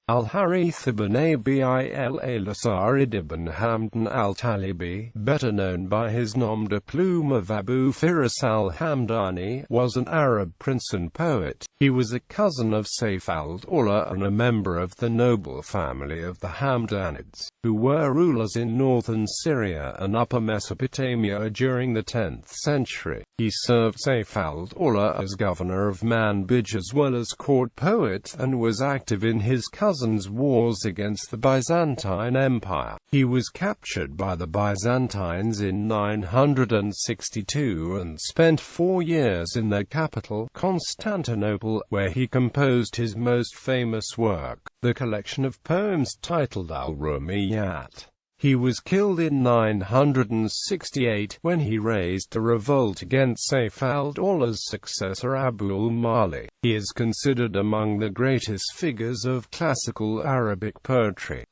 al-Harith ibn Abi'l-ʿAlaʿ Saʿid ibn Hamdan al-Taghlibi, better known by his nom de plume of Abu Firas al-Hamdani, was an Arab prince and poet. He was a cousin of Sayf al-Dawla and a member of the noble family of the Hamdanids, who were rulers in northern Syria and Upper Mesopotamia during the 10th century. He served Sayf al-Dawla as governor of Manbij as well as court poet, and was active in his cousin's wars against the Byzantine Empire. He was captured by the Byzantines in 962 and spent 4 years in their capital, Constantinople, where he composed his most famous work, the collection of poems titled al-Rūmiyyāt. He was killed in 968 when he raised a revolt against Sayf al-Dawla's successor Abu-ʿAlaʿ. He is considered among the greatest figures of classical Arabic poetry.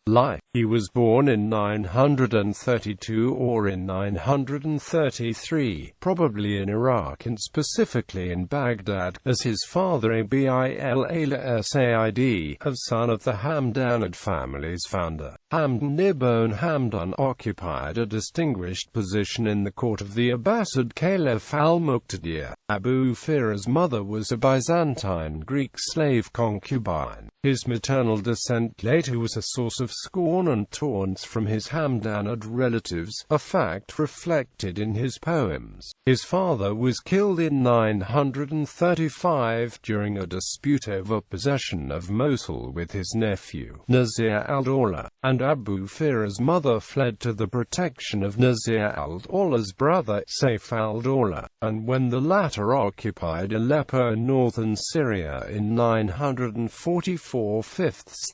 He was born in 932 or in 933, probably in Iraq and specifically in Baghdad, as his father Abi'l-ʿAlaʿ Saʿid, a son of the Hamdanid family's founder. Hamdan ibn Hamdan occupied a distinguished position in the court of the Abbasid Caliph al-Muqtadir. Abu Firas' mother was a Byzantine Greek slave concubine. His maternal descent later was a source of scorn and taunts from his Hamdanid relatives, a fact reflected in his poems. His father was killed in 935 during a dispute over possession of Mosul with his nephew, Nasir al-Dawla, and Abu Firas' mother fled to the protection of Nasir al-Dawla's brother, Sayf al-Dawla, and when the latter occupied Aleppo in northern Syria in 944,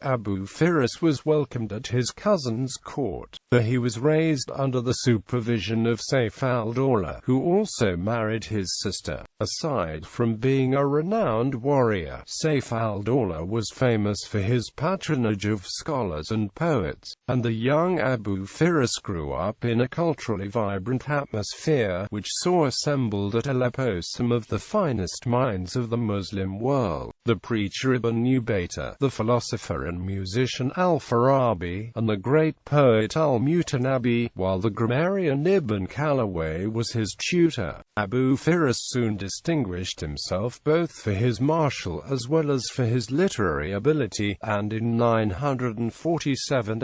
Abu Firas was welcomed at his cousin's court, where he was raised under the supervision of Sayf al-Dawla, who also married his sister. Aside from being a renowned warrior, Sayf al-Dawla was famous for his patronage of scholars and poets, and the young Abu Firas grew up in a culturally vibrant atmosphere, which saw assembled at Aleppo some of the finest minds of the Muslim world: the preacher Ibn Ubaydah, the philosopher and musician al-Farabi, and the great poet al-Mutanabi, while the grammarian Ibn Callaway was his tutor. Abu Firas soon distinguished himself both for his martial as well as for his literary ability, and in 947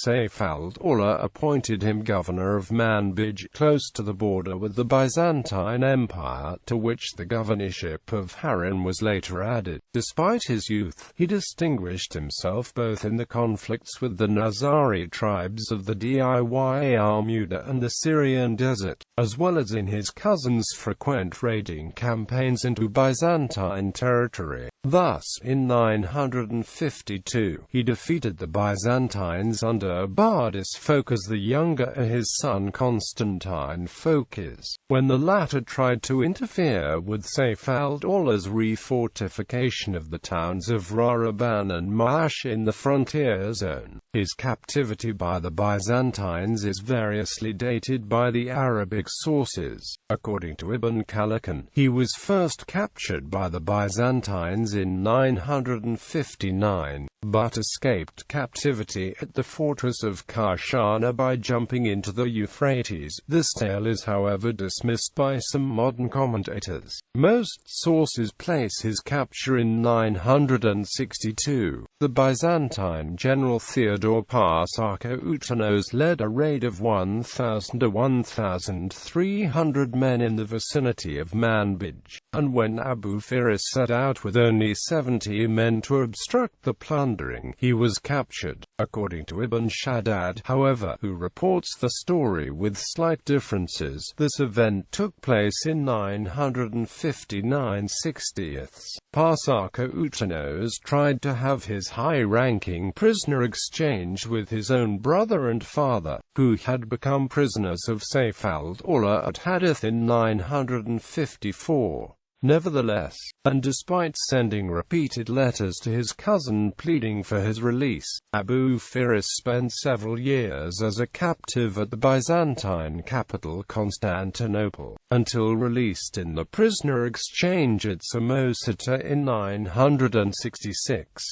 Sayf al-Dawla appointed him governor of Manbij, close to the border with the Byzantine Empire, to which the governorship of Harran was later added. Despite his youth, he distinguished himself both in the conflicts with the Nizari tribes of the Diy-Al-Muda and the Syrian desert, as well as in his cousin's frequent raiding campaigns into Byzantine territory. Thus, in 952, he defeated the Byzantines under Abadis Phocas the Younger and his son Constantine Phocas, when the latter tried to interfere with Sayf al-Dawla's refortification of the towns of Raraban and Ma'ash in the frontier zone. His captivity by the Byzantines is variously dated by the Arabic sources. According to Ibn Callaway, he was first captured by the Byzantines in 959, but escaped captivity at the fortress of Karshana by jumping into the Euphrates. This tale is however dismissed by some modern commentators. Most sources place his capture in 962. The Byzantine general Theodore Pasarkoutenos led a raid of 1,000 to 1,300 men in the vicinity of Manbij, and when Abu Firas set out with only 70 men to obstruct the plundering, he was captured. According to Ibn Shaddad, however, who reports the story with slight differences, this event took place in 959 60th. Pasarkoutenos tried to have his high-ranking prisoner exchanged with his own brother and father, who had become prisoners of Sayf al-Dawla at Hadith in 954. Nevertheless, and despite sending repeated letters to his cousin pleading for his release, Abu Firas spent several years as a captive at the Byzantine capital Constantinople, until released in the prisoner exchange at Samosata in 966.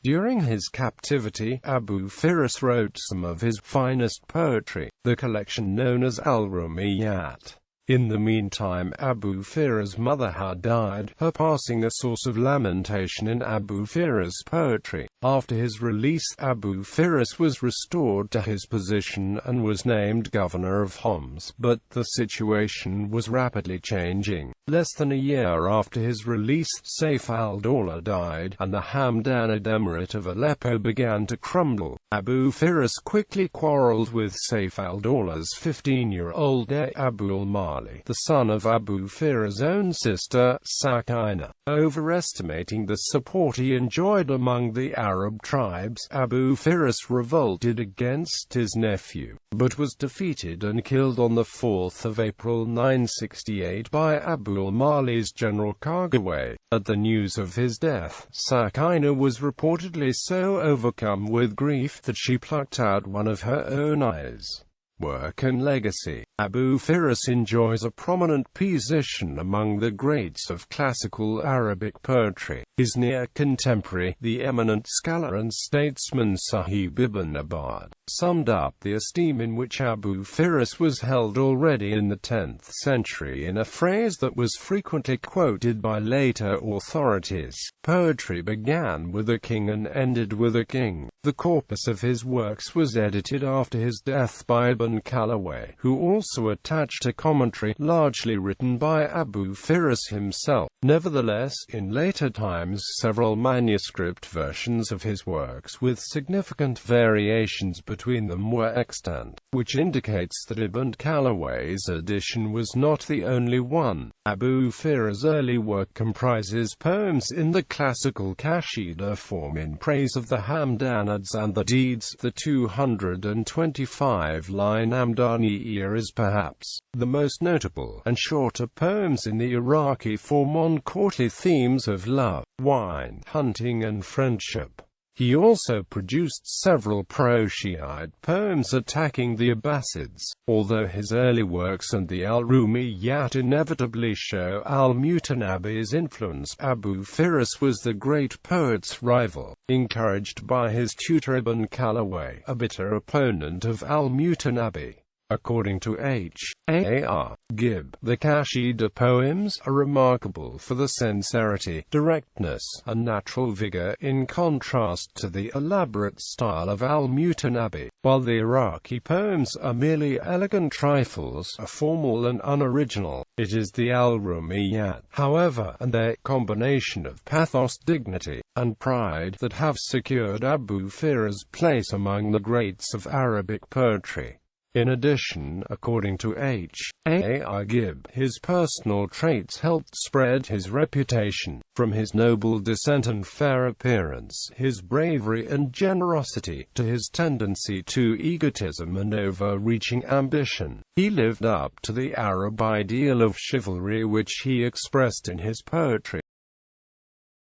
During his captivity, Abu Firas wrote some of his finest poetry, the collection known as al-Rūmiyyāt. In the meantime, Abu Firas' mother had died, her passing a source of lamentation in Abu Firas' poetry. After his release, Abu Firas was restored to his position and was named governor of Homs, but the situation was rapidly changing. Less than a year after his release, Sayf al-Dawla died, and the Hamdanid emirate of Aleppo began to crumble. Abu Firas quickly quarreled with Sayf al-Dawla's 15-year-old heir Abi'l-ʿAlaʼ, the son of Abu Firas' own sister, Saʿid. Overestimating the support he enjoyed among the Arab tribes, Abu Firas revolted against his nephew, but was defeated and killed on the 4th of April 968 by Abi'l-ʿAla's general Kagaway. At the news of his death, Saʿid was reportedly so overcome with grief that she plucked out one of her own eyes. Work and legacy. Abu Firas enjoys a prominent position among the greats of classical Arabic poetry. His near contemporary, the eminent scholar and statesman Saʿid ibn Abbad, summed up the esteem in which Abu Firas was held already in the 10th century in a phrase that was frequently quoted by later authorities: "Poetry began with a king and ended with a king." The corpus of his works was edited after his death by Ibn-Khalawayh, who also attached a commentary, largely written by Abu Firas himself. Nevertheless, in later times several manuscript versions of his works with significant variations between them were extant, which indicates that Ibn-Khalawayh's edition was not the only one. Abu Firas' early work comprises poems in the classical Qasida form in praise of the Hamdanids and the deeds. The 225-line Hamdani is perhaps the most notable, and shorter poems in the Iraqi form on courtly themes of love, wine, hunting and friendship. He also produced several pro-Shiite poems attacking the Abbasids. Although his early works and the al-Rūmiyyāt inevitably show al-Mutanabbi's influence, Abu Firas was the great poet's rival. Encouraged by his tutor Ibn-Khalawayh, a bitter opponent of al-Mutanabbi. According to H.A.R. Gibb, the Qasida poems are remarkable for the sincerity, directness, and natural vigor in contrast to the elaborate style of al-Mutanabbi, while the Iraqi poems are merely elegant trifles, formal and unoriginal. It is the al-Rūmiyyāt, however, and their combination of pathos, dignity, and pride that have secured Abu Firas' place among the greats of Arabic poetry. In addition, according to H.A.R. Gibb, his personal traits helped spread his reputation. From his noble descent and fair appearance, his bravery and generosity, to his tendency to egotism and overreaching ambition, he lived up to the Arab ideal of chivalry which he expressed in his poetry.